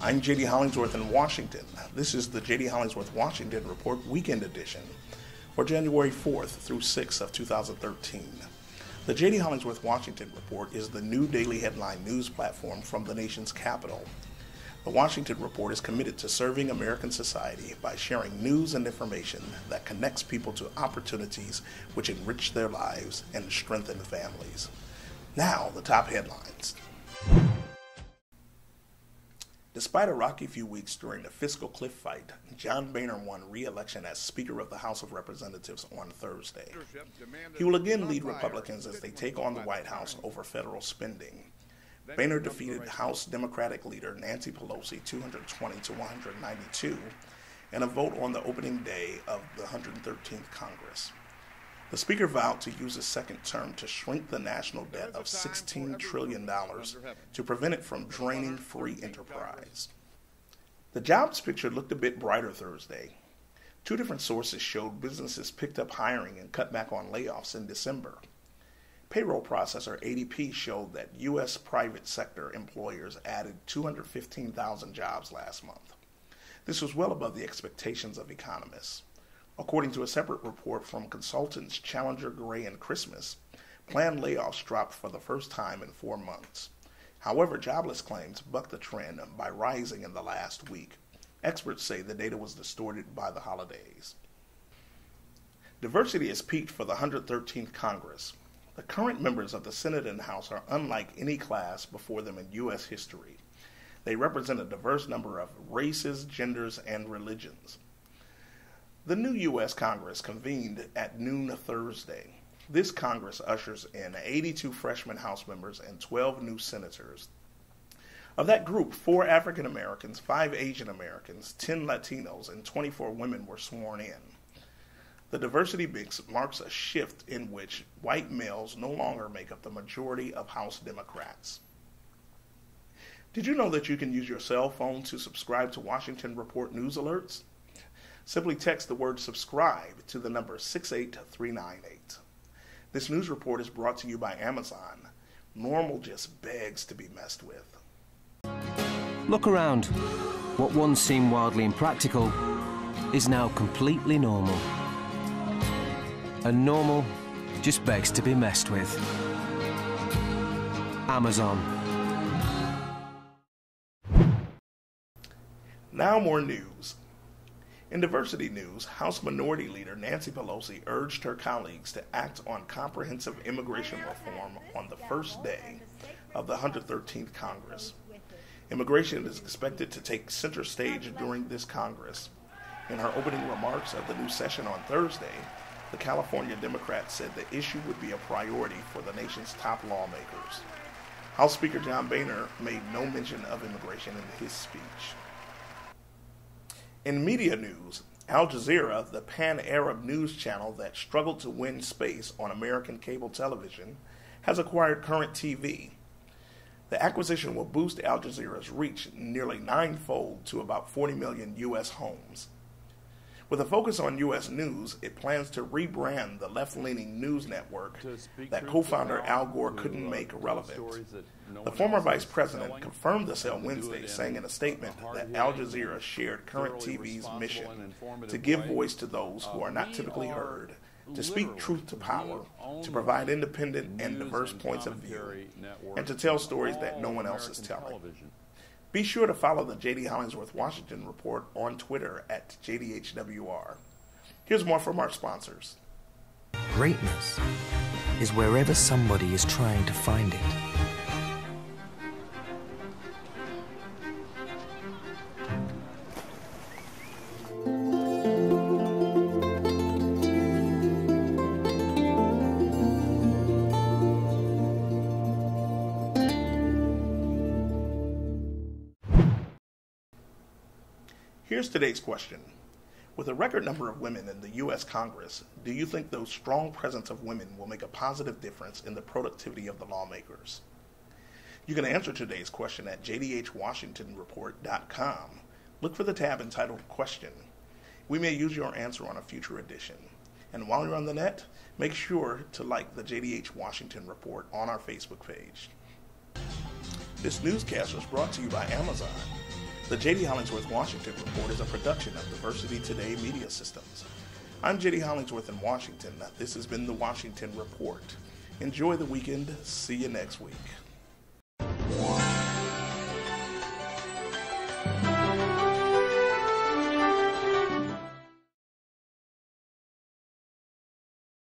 I'm JD Hollingsworth in Washington. This is the JD Hollingsworth Washington Report Weekend Edition for January 4th through 6th of 2013. The JD Hollingsworth Washington Report is the new daily headline news platform from the nation's capital. The Washington Report is committed to serving American society by sharing news and information that connects people to opportunities which enrich their lives and strengthen families. Now, the top headlines. Despite a rocky few weeks during the fiscal cliff fight, John Boehner won re-election as Speaker of the House of Representatives on Thursday. He will again lead Republicans as they take on the White House over federal spending. Boehner defeated House Democratic leader Nancy Pelosi 220 to 192 in a vote on the opening day of the 113th Congress. The Speaker vowed to use his second term to shrink the national debt of $16 trillion to prevent it from draining free enterprise. The jobs picture looked a bit brighter Thursday. Two different sources showed businesses picked up hiring and cut back on layoffs in December. Payroll processor ADP showed that U.S. private sector employers added 215,000 jobs last month. This was well above the expectations of economists. According to a separate report from consultants Challenger, Gray, and Christmas, planned layoffs dropped for the first time in 4 months. However, jobless claims bucked the trend by rising in the last week. Experts say the data was distorted by the holidays. Diversity has peaked for the 113th Congress. The current members of the Senate and House are unlike any class before them in U.S. history. They represent a diverse number of races, genders, and religions. The new U.S. Congress convened at noon Thursday. This Congress ushers in 82 freshman House members and 12 new senators. Of that group, 4 African Americans, 5 Asian Americans, 10 Latinos, and 24 women were sworn in. The diversity mix marks a shift in which white males no longer make up the majority of House Democrats. Did you know that you can use your cell phone to subscribe to Washington Report news alerts? Simply text the word subscribe to the number 68398. This news report is brought to you by Amazon. Normal just begs to be messed with. Look around. What once seemed wildly impractical is now completely normal. And normal just begs to be messed with. Amazon. Now more news. In diversity news, House Minority Leader Nancy Pelosi urged her colleagues to act on comprehensive immigration reform on the first day of the 113th Congress. Immigration is expected to take center stage during this Congress. In her opening remarks of the new session on Thursday, the California Democrat said the issue would be a priority for the nation's top lawmakers. House Speaker John Boehner made no mention of immigration in his speech. In media news, Al-Jazeera, the pan-Arab news channel that struggled to win space on American cable television, has acquired Current TV. The acquisition will boost Al-Jazeera's reach nearly 9-fold to about 40 million U.S. homes. With a focus on U.S. news, it plans to rebrand the left-leaning news network that co-founder Al Gore couldn't make relevant. The former vice president confirmed the sale Wednesday, saying in a statement that Al Jazeera shared Current TV's mission to give voice to those who are not typically heard, to speak truth to power, to provide independent and diverse points of view, and to tell stories that no one else is telling. Be sure to follow the JD Hollingsworth Washington Report on Twitter at JDHWR. Here's more from our sponsors. Greatness is wherever somebody is trying to find it. Here's today's question. With a record number of women in the U.S. Congress, do you think the strong presence of women will make a positive difference in the productivity of the lawmakers? You can answer today's question at JDHWashingtonReport.com. Look for the tab entitled Question. We may use your answer on a future edition. And while you're on the net, make sure to like the JDH Washington Report on our Facebook page. This newscast was brought to you by Amazon. The JD Hollingsworth Washington Report is a production of Diversity Today Media Systems. I'm JD Hollingsworth in Washington. This has been the Washington Report. Enjoy the weekend. See you next week.